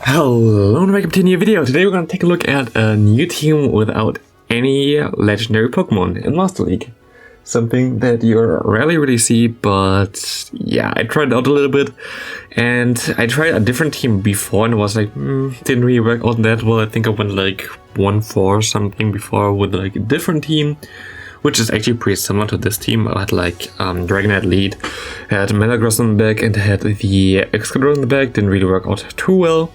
Hello and welcome to a new video. Today we're going to take a look at a new team without any legendary Pokemon in Master League. Something that you rarely really see, but yeah, I tried it out a little bit. And I tried a different team before and was like, didn't really work out that well. I think I went like 1-4 something before with like a different team, which is actually pretty similar to this team. I had like Dragonite lead, had Metagross in the back, and had the Excadrill in the back. Didn't really work out too well.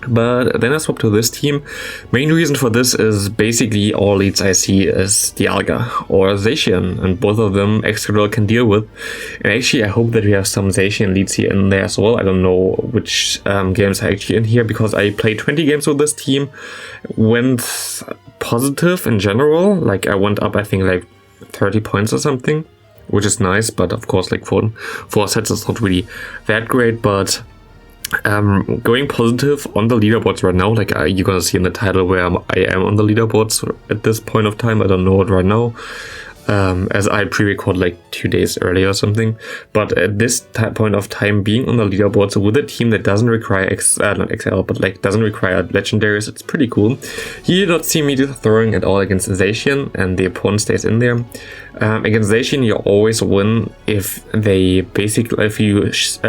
But then I swapped to this team. Main reason for this is basically all leads I see is Dialga or Zacian, and both of them Excadrill can deal with. And actually I hope that we have some Zacian leads here in there as well. I don't know which games are actually in here, because I played 20 games with this team. Went positive in general, like I went up I think like 30 points or something, which is nice, but of course like four sets is not really that great. But going positive on the leaderboards right now, like you're gonna see in the title where I am on the leaderboards at this point of time. I don't know it right now, as I pre-record like 2 days earlier or something. But at this point of time, being on the leaderboards with a team that doesn't require not XL, but like doesn't require legendaries, it's pretty cool. You don't see me throwing at all against Zacian, and the opponent stays in there. Against Zacian, you always win if you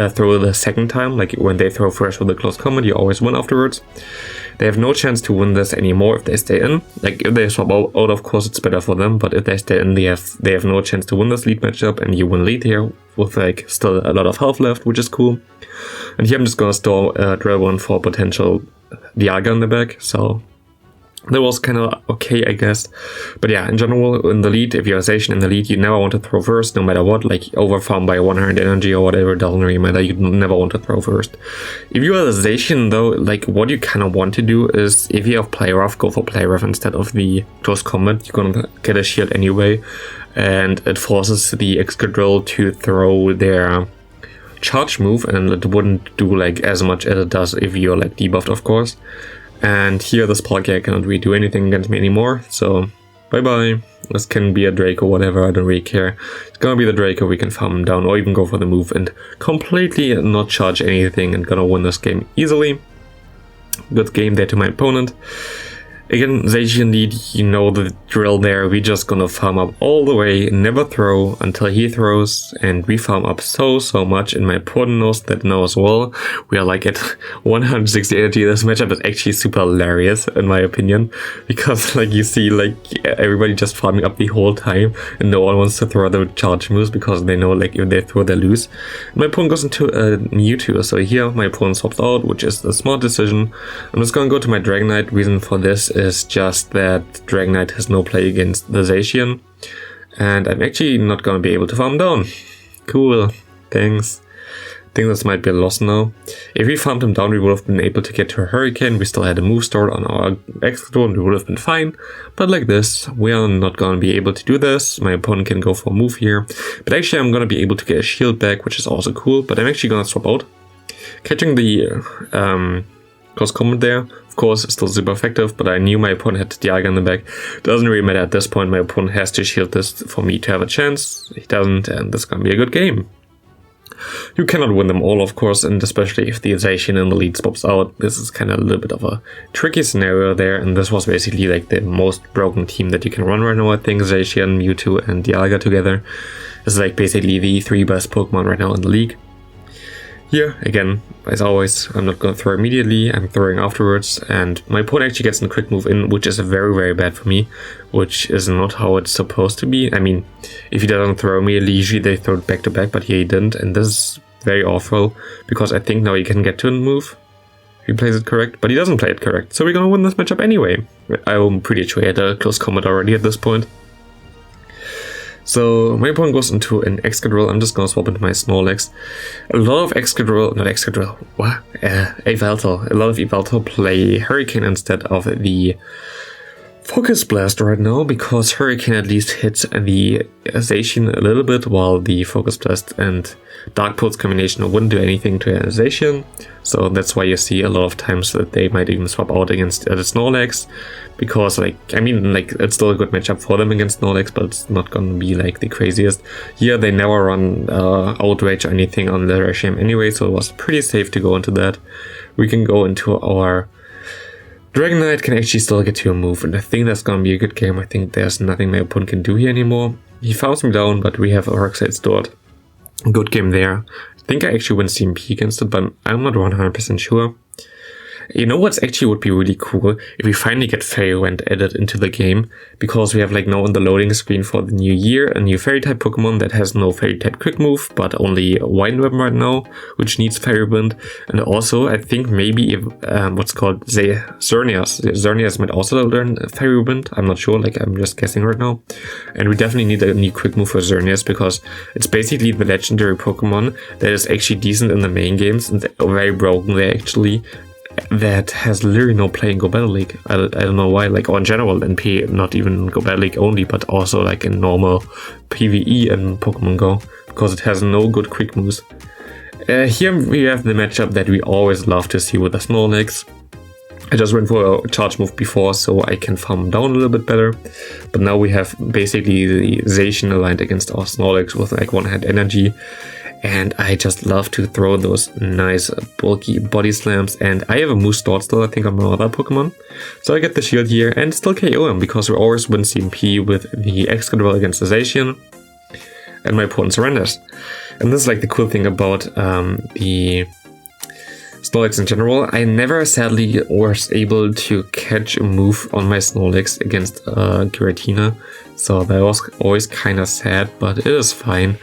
throw the second time, like when they throw first with a close combat, you always win afterwards. They have no chance to win this anymore if they stay in. Like if they swap out, of course it's better for them, but if they stay in, they have no chance to win this lead matchup, and you win lead here with like still a lot of health left, which is cool. And here I'm just gonna store Drill 1 for potential Dialga in the back, so that was kind of okay, I guess. But yeah, in general, in the lead, if you're Zacian in the lead, you never want to throw first, no matter what. Like overfarm by 100 energy or whatever, doesn't really matter. You never want to throw first. If you are the Zacian though, like what you kind of want to do is, if you have play rough, go for play rough instead of the close combat. You're gonna get a shield anyway, and it forces the Excadrill to throw their charge move, and it wouldn't do like as much as it does if you're like debuffed, of course. And here this Palkia cannot really do anything against me anymore, so bye bye. This can be a Draco, whatever, I don't really care. It's gonna be the Draco, we can farm him down or even go for the move and completely not charge anything and gonna win this game easily. Good game there to my opponent. Again, Zacian lead, you know the drill there. We just gonna farm up all the way, never throw until he throws, and we farm up so much, and my opponent knows that now as well. We are like at 160 energy. This matchup is actually super hilarious in my opinion, because like you see like everybody just farming up the whole time, and no one wants to throw the charge moves because they know like if they throw they lose. And my opponent goes into a Mewtwo, so here my opponent swaps out, which is a smart decision. I'm just gonna go to my Dragonite. Reason for this is just that Dragonite has no play against the Zacian, and I'm actually not gonna be able to farm down. Cool, thanks. I think this might be a loss now. If we farmed him down, we would have been able to get to a Hurricane. We still had a move stored on our Excadrill, and we would have been fine. But like this, we are not gonna be able to do this. My opponent can go for a move here, but actually I'm gonna be able to get a shield back, which is also cool. But I'm actually gonna swap out, catching the close combat there. Of course, still super effective, but I knew my opponent had Dialga in the back. Doesn't really matter at this point. My opponent has to shield this for me to have a chance. He doesn't, and this is gonna be a good game. You cannot win them all, of course, and especially if the Zacian in the lead swaps out. This is kind of a little bit of a tricky scenario there, and this was basically like the most broken team that you can run right now. I think Zacian, Mewtwo, and Dialga together. This is like basically the 3 best Pokemon right now in the league. Here, again, as always, I'm not going to throw immediately, I'm throwing afterwards, and my opponent actually gets a quick move in, which is very bad for me, which is not how it's supposed to be. I mean, if he doesn't throw immediately, usually they throw it back to back, but here he didn't, and this is very awful, because I think now he can get to a move. He plays it correct, but he doesn't play it correct, so we're going to win this matchup anyway. I'm pretty sure he had a close combat already at this point. So my opponent goes into an Excadrill. I'm just gonna swap into my Snorlax. A lot of Excadrill, not Excadrill, what? Yveltal. A lot of Yveltal play Hurricane instead of the Focus Blast right now, because Hurricane at least hits the Zacian a little bit, while the Focus Blast and Dark Pulse combination wouldn't do anything to Zacian. So that's why you see a lot of times that they might even swap out against the Snorlax, because it's still a good matchup for them against Snorlax, but it's not gonna be like the craziest. Here they never run Outrage or anything on the regime anyway, so it was pretty safe to go into that. We can go into our Dragonite, can actually still get to a move, and I think that's gonna be a good game. I think there's nothing my opponent can do here anymore. He fouls me down, but we have a Rockside stored. Good game there. I think I actually win CMP against it, but I'm not 100% sure. You know what's actually would be really cool? If we finally get Fairy Wind added into the game, because we have like now on the loading screen for the new year a new Fairy type Pokemon that has no Fairy type Quick Move, but only a Wind Weapon right now, which needs Fairy Wind. And also I think maybe if what's called Xerneas might also learn Fairy Wind. I'm not sure, like I'm just guessing right now. And we definitely need a new Quick Move for Xerneas, because it's basically the legendary Pokemon that is actually decent in the main games and very broken there actually, that has literally no play in Go Battle League. I don't know why, like, or in general NP, not even Go Battle League only, but also like in normal PvE and Pokemon Go, because it has no good quick moves. Here we have the matchup that we always love to see with the Snorlax. I just went for a charge move before, so I can farm down a little bit better. But now we have basically the Zacian aligned against our Snorlax with like one-hand energy. And I just love to throw those nice bulky body slams. And I have a Moose Sword still, I think, on my other Pokemon. So I get the shield here and still KO him, because we always win CMP with the Excadrill against the Zacian. And my opponent surrenders. And this is like the cool thing about the Snorlax in general. I never sadly was able to catch a move on my Snorlax against Giratina. So that was always kind of sad, but it is fine.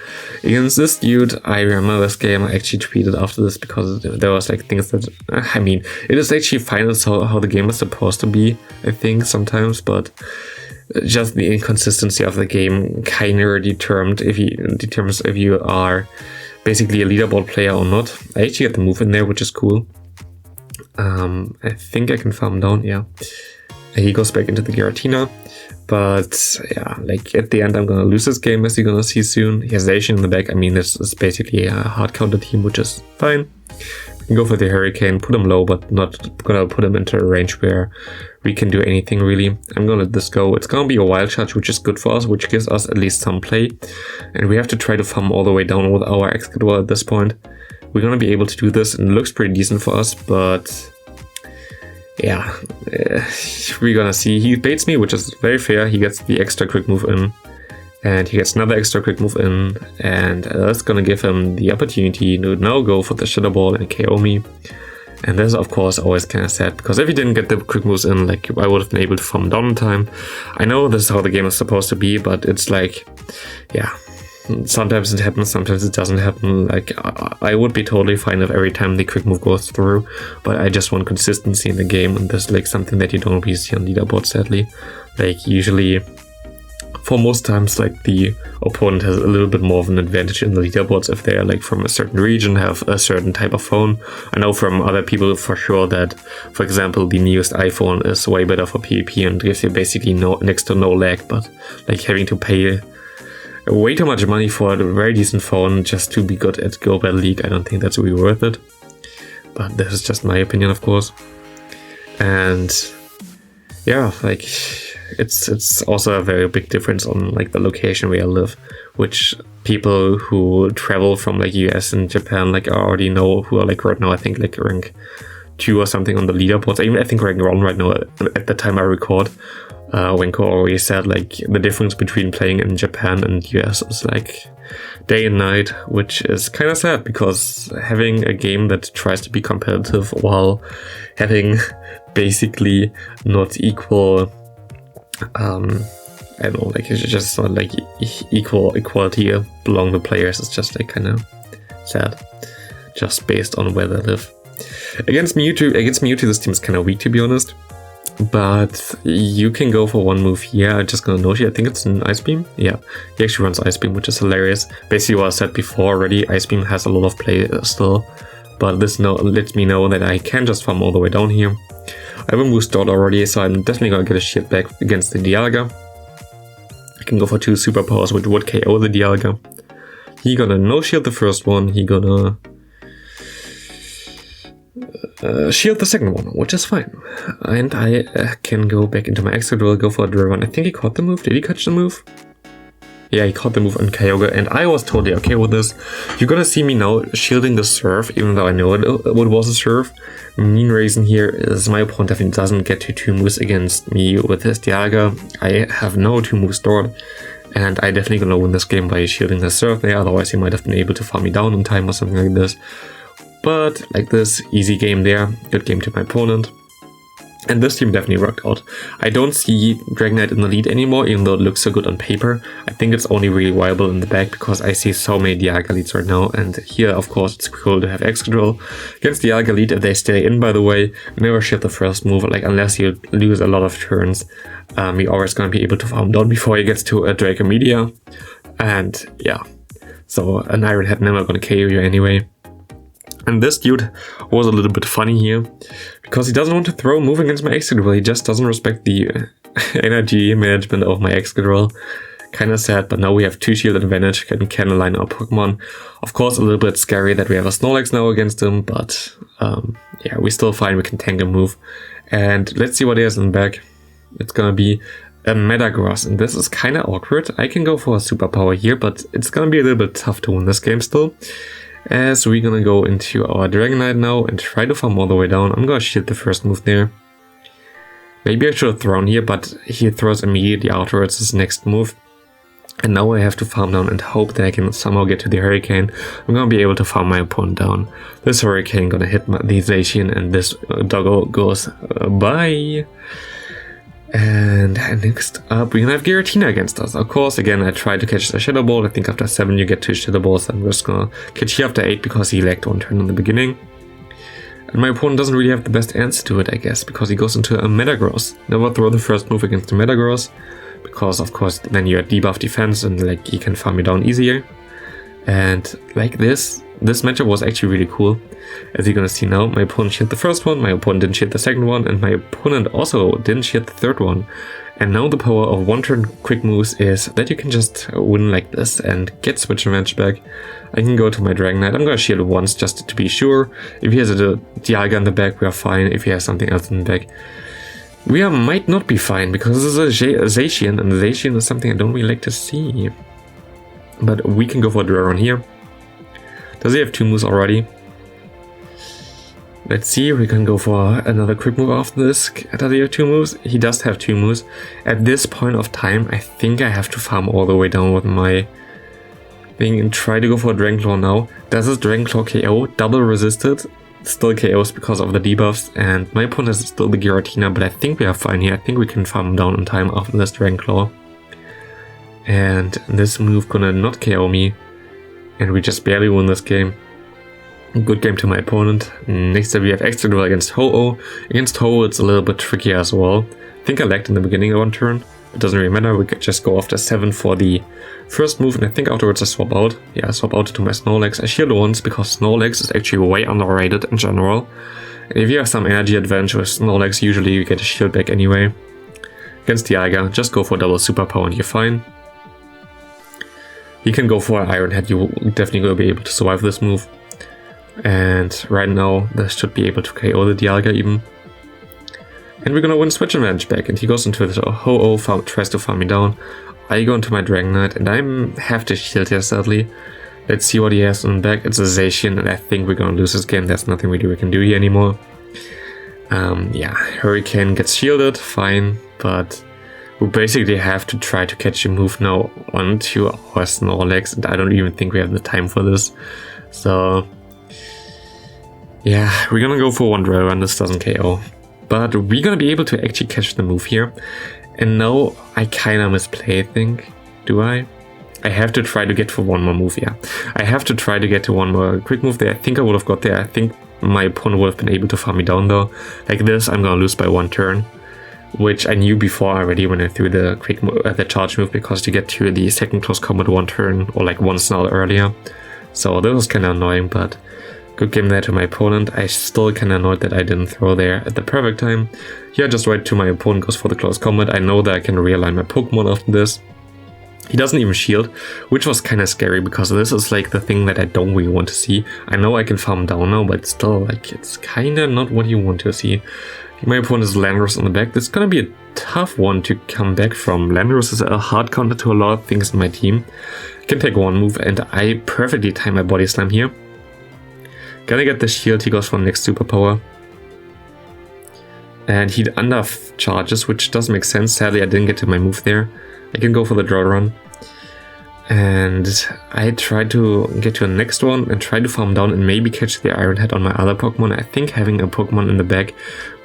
Against this dude, I remember this game, I actually tweeted after this, because there was like things that, I mean, it is actually fine as how the game is supposed to be, I think, sometimes, but just the inconsistency of the game kind of determines if you are basically a leaderboard player or not. I actually get the move in there, which is cool. I think I can farm down, yeah. He goes back into the Giratina. But yeah, like at the end I'm gonna lose this game, as you're gonna see soon. He has Zacian in the back. I mean, this is basically a hard counter team, which is fine. We can go for the Hurricane, put him low, but not gonna put him into a range where we can do anything really. I'm gonna let this go. It's gonna be a Wild Charge, which is good for us, which gives us at least some play. And we have to try to farm all the way down with our Excadrill at this point. We're gonna be able to do this, and it looks pretty decent for us, but yeah, we're gonna see. He baits me, which is very fair. He gets the extra quick move in, and he gets another extra quick move in, and that's gonna give him the opportunity to now go for the Shadow Ball and KO me. And this is of course always kind of sad, because if he didn't get the quick moves in, like, I would have been able to farm down in time. I know this is how the game is supposed to be, but it's like, yeah, sometimes it happens, sometimes it doesn't happen. Like, I would be totally fine if every time the quick move goes through, but I just want consistency in the game, and this is like something that you don't really see on leaderboard, sadly. Like, usually, for most times, like, the opponent has a little bit more of an advantage in the leaderboards if they're like from a certain region, have a certain type of phone. I know from other people for sure that, for example, the newest iPhone is way better for PvP and gives you basically next to no lag, but like having to pay way too much money for a very decent phone just to be good at Go Battle League, I don't think that's really worth it. But this is just my opinion, of course. And yeah, like, it's also a very big difference on like the location where I live, which people who travel from like US and Japan like already know, who are like right now I think like rank 2 or something on the leaderboards. I think rank 1 right now at the time I record. Wenko already said like the difference between playing in Japan and US is like day and night, which is kind of sad, because having a game that tries to be competitive while having basically not equal, I don't know, like it's just not like equality along the players. It's just like kind of sad, just based on where they live. Against Mewtwo, this team is kind of weak, to be honest. But you can go for one move here. I'm just gonna note here, I think it's an Ice Beam. Yeah, he actually runs Ice Beam, which is hilarious. Basically what I said before already, Ice Beam has a lot of play still. but this lets me know that I can just farm all the way down here. I have a Moose Sword already, so I'm definitely gonna get a shield back against the Dialga. I can go for 2 superpowers, which would KO the Dialga. He gonna no-shield the first one, he gonna shield the second one, which is fine. And I can go back into my Excadrill, go for a Dragon. I think he caught the move. Did he catch the move? Yeah, he caught the move on Kyogre, and I was totally okay with this. You're gonna see me now shielding the Surf, even though I know it was a Surf. Main reason here is my opponent definitely doesn't get to 2 moves against me with his Dialga. I have no 2 moves stored, and I definitely gonna win this game by shielding the Surf there, otherwise he might have been able to farm me down in time or something like this. But like this, easy game there, good game to my opponent. And this team definitely worked out. I don't see Dragonite in the lead anymore, even though it looks so good on paper. I think it's only really viable in the back because I see so many Dialga leads right now. And here, of course, it's cool to have Excadrill against Dialga lead if they stay in, by the way. Never shield the first move, like unless you lose a lot of turns. You're always going to be able to farm down before he gets to a Dracomedia. And yeah, so an NiRiain head never going to KO you anyway. And this dude was a little bit funny here, because he doesn't want to throw a move against my Excadrill, he just doesn't respect the energy management of my Excadrill. Kinda sad, but now we have 2 shield advantage and can align our Pokemon. Of course, a little bit scary that we have a Snorlax now against him, but yeah, we're still fine, we can tank a move. And let's see what he has in the back. It's gonna be a Metagross, and this is kinda awkward. I can go for a superpower here, but it's gonna be a little bit tough to win this game still. As we're gonna go into our Dragonite now and try to farm all the way down. I'm gonna shield the first move there. Maybe I should have thrown here, but he throws immediately afterwards his next move. And now I have to farm down and hope that I can somehow get to the Hurricane. I'm gonna be able to farm my opponent down. This Hurricane gonna hit the Zacian, and this doggo goes bye. And next up, we're gonna have Giratina against us. Of course, again, I tried to catch the Shadow Ball. I think after 7 you get 2 Shadow Balls. I'm just gonna catch here after 8 because he lagged 1 turn in the beginning. And my opponent doesn't really have the best answer to it, I guess, because he goes into a Metagross. Never throw the first move against the Metagross, because of course then you're at debuff defense and like he can farm you down easier. And like this matchup was actually really cool. As you're gonna see now, my opponent shielded the first one, my opponent didn't shield the second one, and my opponent also didn't shield the third one. And now the power of 1 turn quick moves is that you can just win like this and get switch advantage back. I can go to my Dragonite. I'm gonna shield it once just to be sure. If he has a Dialga in the back, we are fine. If he has something else in the back, we might not be fine, because this is a Zacian, and Zacian is something I don't really like to see. But we can go for a Dragon here. Does he have 2 moves already? Let's see, we can go for another quick move after this. Does he have 2 moves? He does have 2 moves. At this point of time, I think I have to farm all the way down with my thing and try to go for a Dragonclaw now. Does this Dragonclaw KO? Double resisted. Still KOs because of the debuffs, and my opponent is still the Giratina, but I think we are fine here. I think we can farm him down in time after this Dragonclaw. And this move gonna not KO me, and we just barely win this game. Good game to my opponent. Next up we have Excadrill against Ho-Oh. Against Ho-Oh it's a little bit trickier as well. I think I lagged in the beginning of 1 turn. It doesn't really matter, we could just go after 7 for the first move, and I think afterwards I swap out. Yeah, I swap out to my Snorlax. I shield once because Snorlax is actually way underrated in general. And if you have some energy advantage with Snorlax, usually you get a shield back anyway. Against Dialga, just go for double superpower and you're fine. You can go for an Iron Head, you definitely will be able to survive this move. And right now, this should be able to KO the Dialga even. And we're gonna win switch advantage back, and he goes into the Ho-Oh, tries to farm me down. I go into my Dragonite, and I have to shield here sadly. Let's see what he has on the back. It's a Zacian, and I think we're gonna lose this game. There's nothing really we can do here anymore. Yeah, Hurricane gets shielded, fine, but we basically have to try to catch a move now onto our Snorlax, and I don't even think we have the time for this. So yeah, we're gonna go for 1 Dragon, this doesn't KO. But we're gonna be able to actually catch the move here. And now I kinda misplay, I think. Do I? I have to try to get for 1 more move, yeah. I have to try to get to 1 more quick move there. I think I would have got there. I think my opponent would have been able to farm me down though. Like this, I'm gonna lose by 1 turn. Which I knew before already when I threw the the charge move, because you get to the second close combat 1 turn, or like 1 snarl earlier. So that was kinda annoying, but Good game there to my opponent. I still kinda annoyed that I didn't throw there at the perfect time. Yeah, just right to my opponent goes for the close combat. I know that I can realign my Pokemon after this. He doesn't even shield, which was kinda scary because this is like the thing that I don't really want to see. I know I can farm down now, but still, like, it's kinda not what you want to see. My opponent is Landorus on the back. This is gonna be a tough one to come back from. Landorus is a hard counter to a lot of things in my team. I can take one move and I perfectly time my Body Slam here. Gonna get the shield, he goes for next superpower. And he undercharges, which doesn't make sense. Sadly, I didn't get to my move there. I can go for the draw run. And I try to get to the next one and try to farm down and maybe catch the Iron Head on my other Pokemon. I think having a Pokemon in the back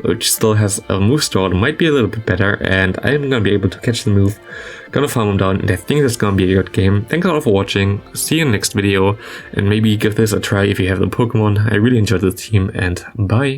which still has a move stored might be a little bit better, and I'm gonna be able to catch the move. Gonna farm him down, and I think this is gonna be a good game. Thanks a lot for watching. See you in the next video, and maybe give this a try if you have the Pokemon. I really enjoyed this team, and bye!